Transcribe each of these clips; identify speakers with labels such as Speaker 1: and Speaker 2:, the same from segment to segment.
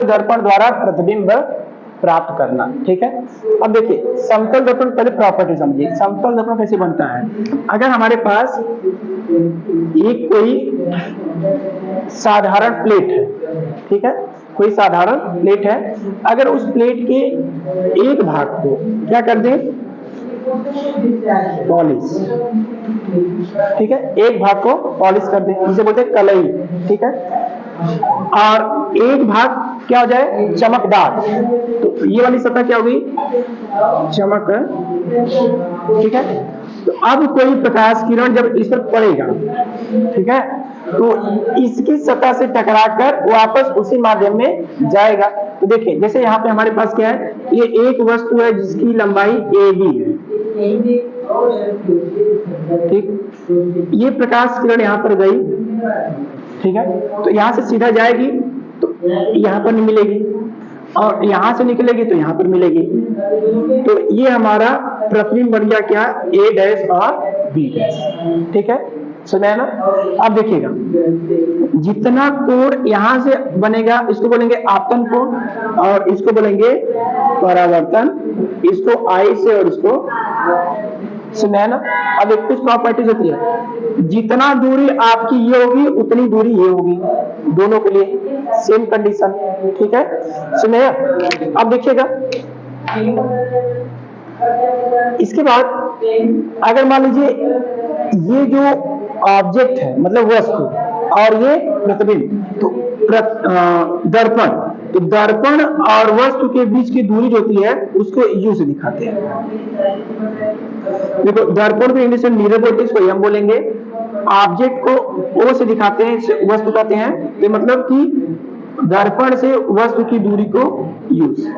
Speaker 1: दर्पण द्वारा प्रतिबिंब प्राप्त करना। ठीक है, अब देखिए समतल दर्पण पहले प्रॉपर्टी समझिए। समतल दर्पण कैसे बनता है? अगर हमारे पास एक कोई साधारण प्लेट है, ठीक है, कोई साधारण प्लेट है, अगर उस प्लेट के एक भाग को क्या कर दें, पॉलिश, ठीक है, एक भाग को पॉलिश कर दें, जिसे बोलते हैं कलई, ठीक है, और एक भाग क्या हो जाए, चमकदार, तो ये वाली सतह क्या होगी, चमक, ठीक है। तो अब कोई प्रकाश किरण जब इस पर पड़ेगा, ठीक है, तो इसकी सतह से टकराकर वापस उसी माध्यम में जाएगा। तो देखिए जैसे यहाँ पे हमारे पास क्या है, ये एक वस्तु है जिसकी लंबाई AB है, ठीक, ये प्रकाश किरण यहाँ पर गई, ठीक है, तो यहाँ से सीधा जाएगी तो यहाँ पर नहीं मिलेगी, और यहां से निकलेगी तो यहां पर मिलेगी। तो ये हमारा प्रतिबिंब बन गया क्या, A' और B', ठीक है, सुना ना। अब देखिएगा जितना कोण यहां से बनेगा इसको बोलेंगे आपतन कोण, और इसको बोलेंगे परावर्तन, इसको I से और इसको सुना ना। अब एक कुछ प्रॉपर्टीज होती है, जितना दूरी आपकी ये होगी उतनी दूरी ये होगी, दोनों के लिए सेम कंडीशन, ठीक है, सुनिए। अब देखिएगा इसके बाद अगर मान लीजिए ये जो ऑब्जेक्ट है मतलब वस्तु और ये प्रतिबिंब, तो दर्पण, तो दर्पण और वस्तु के बीच की दूरी जो होती है उसको U से दिखाते हैं। देखो दर्पण को इंग्लिश में मिरर बोलते हैं, इसको हम बोलेंगे। ऑब्जेक्ट को O से दिखाते हैं, इसे वस्तु कहते हैं, ये मतलब कि दर्पण से वस्तु की दूरी को U से।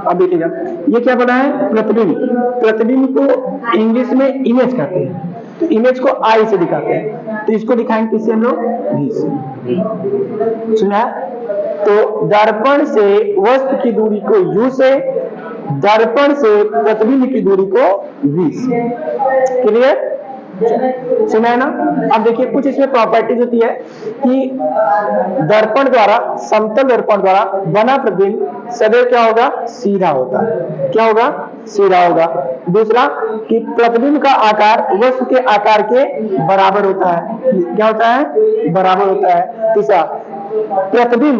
Speaker 1: अब देखिएगा ये क्या बना है, प्रतिबिंब। प्रतिबिंब को इंग्लिश में इमेज कहते हैं, तो इमेज को I से दिखाते हैं, तो इसको दिखाएंगे किससे हम लोग, V से, सुना। तो दर्पण से वस्तु की दूरी को U से, दर्पण से प्रतिबिंब की दूरी को V से। क्लियर, सुना है ना। अब देखिए कुछ इसमें प्रॉपर्टीज होती है कि दर्पण द्वारा, समतल दर्पण द्वारा बना प्रतिबिंब सदैव क्या होगा, सीधा होता है। क्या होगा, सीधा होगा। दूसरा कि प्रतिबिंब का आकार वस्तु के आकार के बराबर होता है। क्या होता है, बराबर होता है। तीसरा प्रतिबिंब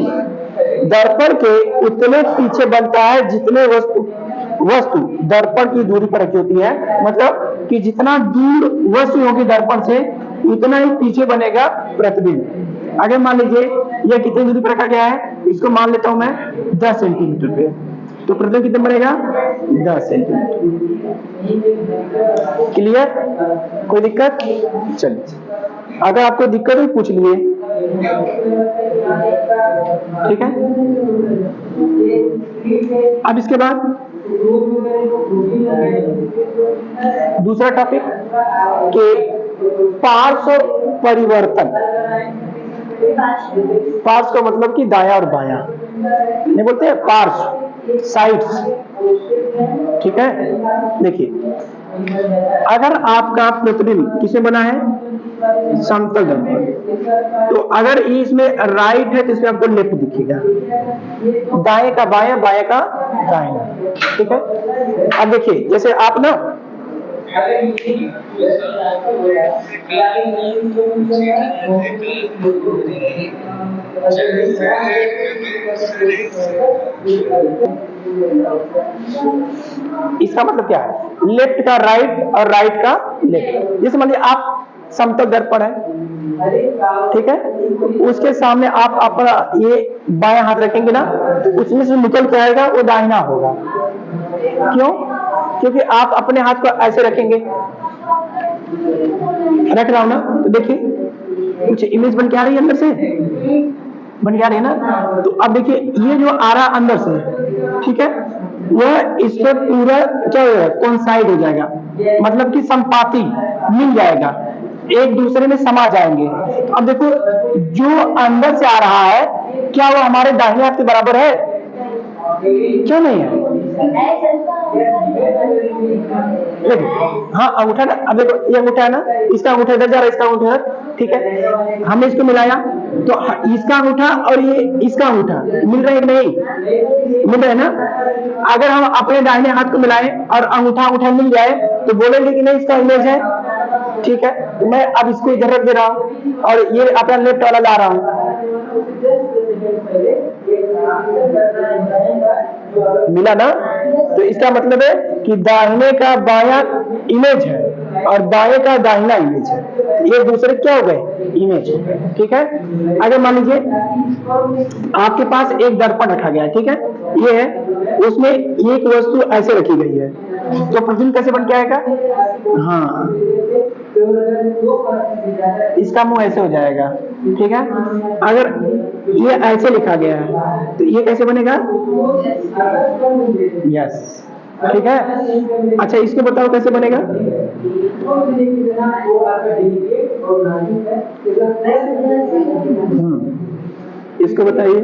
Speaker 1: दर्पण के उतने पीछे बनता है जितने वस्तु दर्पण की दूरी पर रखी होती है, मतलब कि जितना दूर वस्तु होगी दर्पण से उतना ही पीछे बनेगा प्रतिबिंब। अगर मान लीजिए यह कितनी दूरी पर रखा गया है, इसको मान लेता हूं मैं 10 सेंटीमीटर पे, तो प्रतिबिंब कितना बनेगा, 10 सेंटीमीटर। क्लियर, कोई दिक्कत? चलिए अगर आपको दिक्कत है पूछ लिए, ठीक है। अब इसके बाद दूसरा टॉपिक के पार्श्व परिवर्तन। पार्श्व का मतलब कि दाया और बाया, नहीं बोलते हैं पार्श्व, साइड्स, ठीक है। देखिए अगर आपका प्रतिबिंब किसमें बना है, समतल दर्पण, तो अगर इसमें राइट है तो इसमें आपको लेफ्ट दिखेगा, दाएं का बाया, बाया का दाएं, ठीक है। अब देखिए जैसे आप ना इसका मतलब क्या है, लेफ्ट का राइट और राइट का लेफ्ट। जैसे मान लीजिए आप समतल दर्पण है, ठीक है, उसके सामने आप अपना ये बायां हाथ रखेंगे ना, तो उसमें से निकल के आएगा वो दाहिना होगा। क्यों? क्योंकि आप अपने हाथ को ऐसे रखेंगे, रख रहा हूं ना, तो देखिए कुछ इमेज बन के आ रही है, अंदर से बन के आ रही है ना। तो अब देखिए ये जो आ रहा अंदर से, ठीक है, वह इस पर पूरा क्या हो जाएगा, कोइंसाइड हो जाएगा, मतलब कि संपाती मिल जाएगा, एक दूसरे में समा जाएंगे। तो अब देखो जो अंदर से आ रहा है क्या वो हमारे दाहिने हाथ के बराबर है, क्यों नहीं है? हाँ अंगूठा ना, अब देखो ये अंगूठा है ना, इसका अंगूठा इधर जा रहा है, इसका अंगूठा, ठीक है, हमने इसको मिलाया तो इसका अंगूठा और ये इसका अंगूठा मिल रहा है कि नहीं? मिल रहा है ना? अगर हम अपने दाहिने हाथ को मिलाएं और अंगूठा अंगूठा मिल जाए तो बोलेंगे कि नहीं इसका इमेज है। ठीक है, तो मैं अब इसको इधर रख दे रहा हूं और ये अपना लेफ्ट वाला ला रहा हूं। मिला ना? तो इसका मतलब है कि दाहिने का बायां इमेज है और बाएं का दाहिना इमेज है, ये दूसरे क्या हो गए? इमेज हो गए। ठीक है, अगर मान लीजिए आपके पास एक दर्पण रखा गया है, ठीक है, ये है, उसमें एक वस्तु ऐसे रखी गई है तो प्रतिबिंब कैसे बन के आएगा? हाँ, इसका मुंह ऐसे हो जाएगा। ठीक है, अगर ये ऐसे लिखा गया है तो ये कैसे बनेगा? यस, ठीक है। अच्छा, इसको बताओ कैसे बनेगा? इसको बताइए।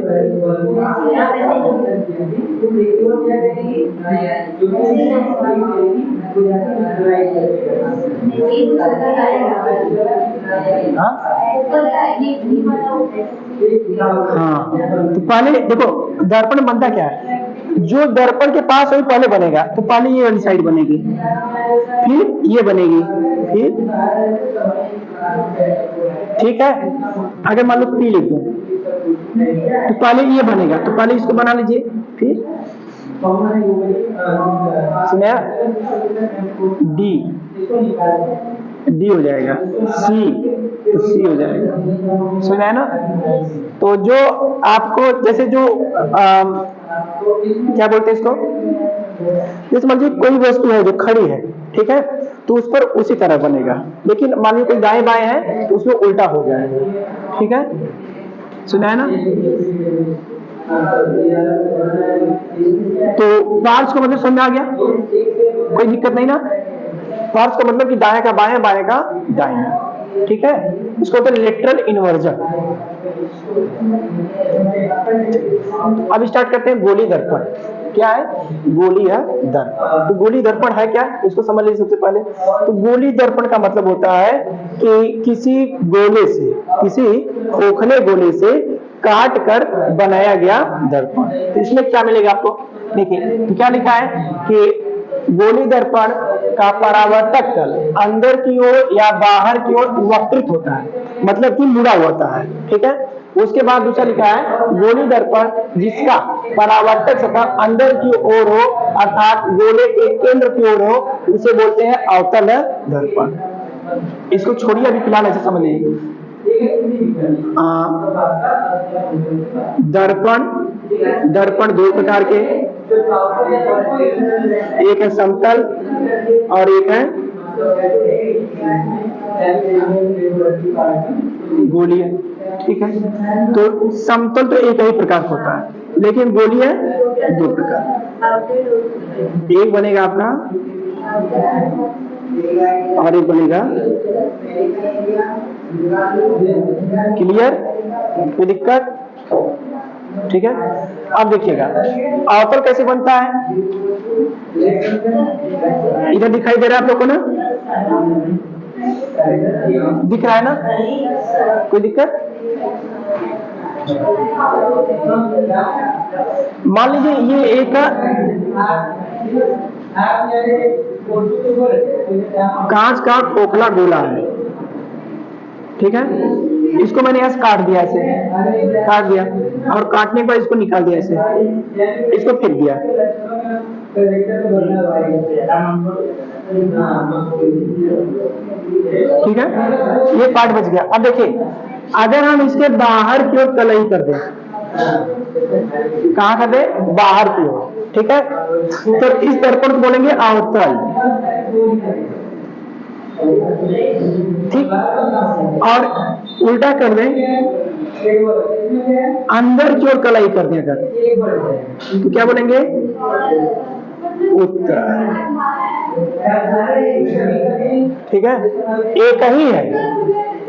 Speaker 1: हाँ, तो पहले देखो दर्पण बनता क्या है, जो दर्पण के पास वही पहले बनेगा, तो पहले ये वाली साइड बनेगी, फिर ये बनेगी, फिर ठीक है। अगर मान लो पी लिख दो तो पहले ये बनेगा, तो पहले इसको बना लीजिए, फिर सुना डी, डी हो जाएगा, सी तो सी हो जाएगा, सुना है ना? तो जो आपको जैसे जो क्या बोलते हैं इसको, जैसे मान लीजिए कोई वस्तु है जो खड़ी है, ठीक है, तो उस पर उसी तरह बनेगा, लेकिन मान लीजिए कोई दाएं बाएं है तो उसमें उल्टा हो जाएगा। ठीक है, सुना है ना? तो पार्श्व का मतलब समझ में आ गया? कोई दिक्कत नहीं ना? पार्श्व का मतलब कि दाएं का बाएं, बाएं का दाएं। ठीक है, इसको बोलते हैं लेटरल इन्वर्जन। अब स्टार्ट करते हैं गोली दर्पण। क्या है? गोली है दर्पण। तो गोली दर्पण है क्या, इसको समझ लीजिए सबसे पहले। तो गोली दर्पण का मतलब होता है कि किसी गोले से, किसी खोखले गोले से काट कर बनाया गया दर्पण। तो इसमें क्या मिलेगा आपको? देखिए, तो क्या लिखा है कि गोली दर्पण का परावर्तक तल अंदर की ओर या बाहर की ओर वक्रित होता है, मतलब कि मुड़ा होता है। ठीक है, उसके बाद दूसरा लिखा है गोली दर्पण जिसका परावर्तक सतह अंदर की ओर हो, अर्थात गोले के केंद्र की ओर हो, उसे बोलते हैं अवतल दर्पण। इसको छोड़िए, अभी फिलहाल ऐसे समझ लीजिए। दर्पण दो प्रकार के, एक है समतल और एक है गोलीय। ठीक है, तो समतल तो एक ही प्रकार होता है, लेकिन गोलीय दो प्रकार, एक बनेगा अपना और एक बनेगा। क्लियर? कोई दिक्कत? ठीक है, अब देखिएगा अवतल कैसे बनता है, इधर दिखाई दे रहा है आप लोग को ना? दिख रहा है ना? कोई दिक्कत? मान लीजिए ये एक कांच का खोखला गोला है, ठीक है, इसको मैंने ऐसे काट दिया, ऐसे काट दिया और काटने के बाद इसको निकाल दिया, ऐसे इसको फेंक दिया। ठीक है, ये पार्ट बच गया। अब देखिए, अगर हम इसके बाहर की ओर कलई कर दें, कहां कर दें? बाहर की ओर। ठीक है, तो इस दर्पण को बोलेंगे अवतल। ठीक, और उल्टा कर दें, अंदर की ओर कलाई कर दें अगर, तो क्या बोलेंगे? उत्तर। ठीक है, एक ही है,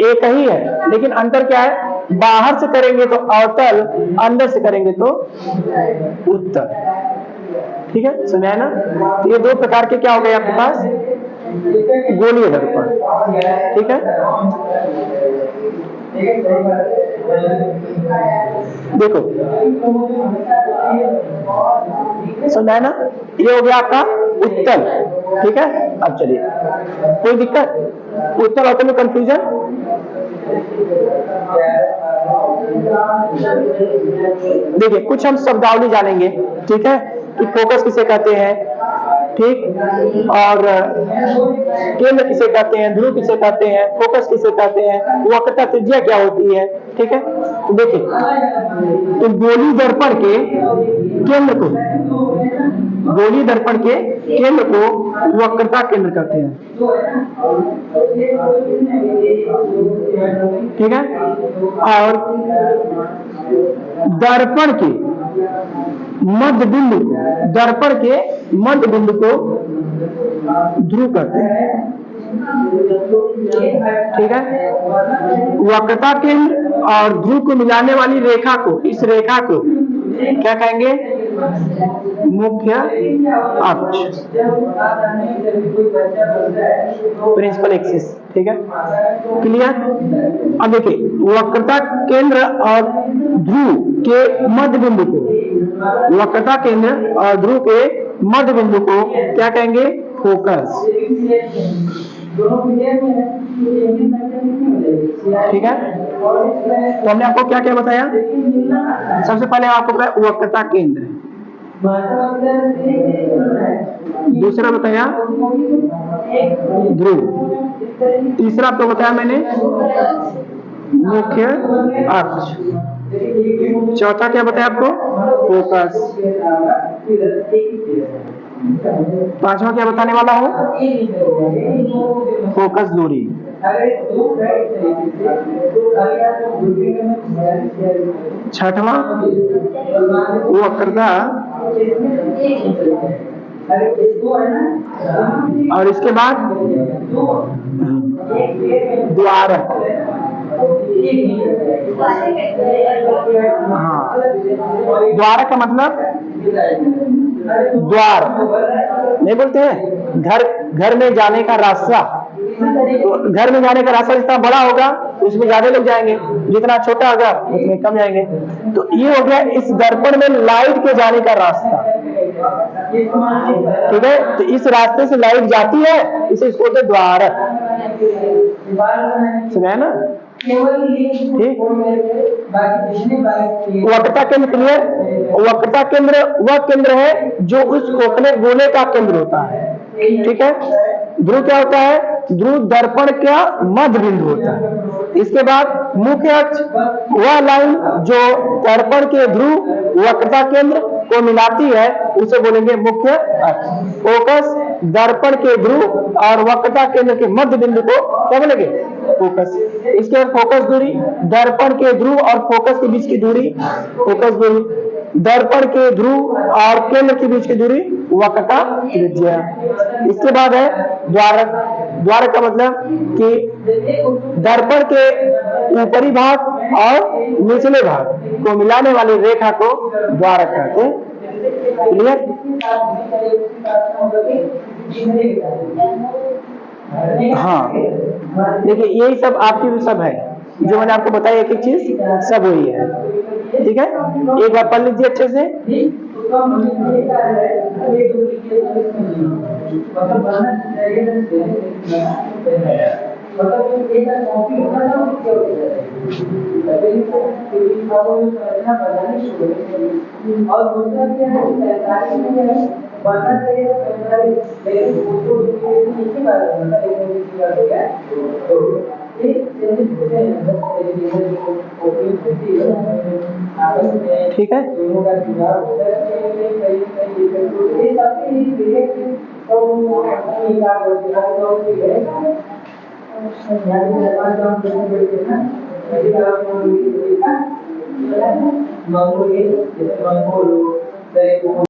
Speaker 1: एक ही है, लेकिन अंतर क्या है? बाहर से करेंगे तो अवतल, अंदर से करेंगे तो उत्तर। ठीक है, समझा है ना? तो ये दो प्रकार के क्या हो गए आपके पास? गोलीय दर्पण। ठीक है, देखो समझा है ना, ये हो गया आपका उत्तल। ठीक है, अब चलिए, कोई दिक्कत उत्तल होते में कंफ्यूजन? देखिए कुछ हम शब्दावली जानेंगे, ठीक है, कि फोकस किसे कहते हैं, ठीक, और केंद्र किसे कहते हैं, ध्रुव किसे कहते हैं, फोकस किसे कहते हैं, वक्रता त्रिज्या क्या होती है। ठीक है, तो देखिए, तो गोली दर्पण के केंद्र को, गोली दर्पण के केंद्र को वक्रता केंद्र कहते हैं। ठीक है, और दर्पण के मध्य बिंदु को, दर्पण के मध्य बिंदु को ध्रुव कहते हैं। ठीक है, वक्रता केंद्र और ध्रुव को मिलाने वाली रेखा को, इस रेखा को क्या कहेंगे, मुख्य अक्ष, प्रिंसिपल एक्सिस। ठीक है, क्लियर। अब देखिए, वक्रता केंद्र और ध्रुव के मध्य बिंदु को, वक्रता केंद्र और ध्रुव के मध्य बिंदु को क्या कहेंगे, फोकस। ठीक है, तो हमने आपको क्या क्या बताया, सबसे पहले आपको बताया वक्रता केंद्र, दूसरा बताया ध्रुव, तीसरा आपको बताया मैंने मुख्य अक्ष, चौथा क्या बताया आपको, फोकस, पांचवा क्या बताने वाला हूं, फोकस दूरी, छठवां वक्रता, और इसके बाद द्वारक। हाँ, द्वारक का मतलब द्वार नहीं बोलते हैं, घर में जाने का रास्ता। तो घर में जाने का रास्ता जितना बड़ा होगा उसमें ज्यादा लोग जाएंगे, जितना छोटा होगा उसमें कम जाएंगे। तो ये हो गया इस दर्पण में लाइट के जाने का रास्ता। ठीक है, तो इस रास्ते से लाइट जाती है, इसे बोलते द्वारक। सुना है ना, ठीक। वक्रता केंद्र क्लियर, वक्रता केंद्र वह केंद्र है जो उस खोखले गोले का केंद्र होता है। ठीक है, ध्रुव क्या होता है, ध्रुव दर्पण का मध्य बिंदु होता है। इसके बाद मुख्य अक्ष वह लाइन जो दर्पण के ध्रुव वक्रता केंद्र को मिलाती है, उसे बोलेंगे मुख्य अक्ष। फोकस दर्पण के ध्रुव और वक्रता केंद्र के मध्य बिंदु को क्या बोलेंगे, फोकस। इसके बाद फोकस दूरी, दर्पण के ध्रुव और फोकस के बीच की दूरी फोकस दूरी, दर्पण के ध्रुव और केंद्र के बीच की दूरी वक्रता त्रिज्या। इसके बाद है द्वारक। द्वारक का मतलब कि दर्पण के ऊपरी भाग और निचले भाग को मिलाने वाली रेखा को द्वारक कहते हैं। क्लियर। हाँ, देखिए यही सब आपकी भी सब है जो मैंने आपको बताया, एक एक चीज सब वही है। ठीक है, एक बार पढ़ लीजिए अच्छे से।
Speaker 2: और दूसरा क्या है, बनना चाहिए
Speaker 1: ठीक है,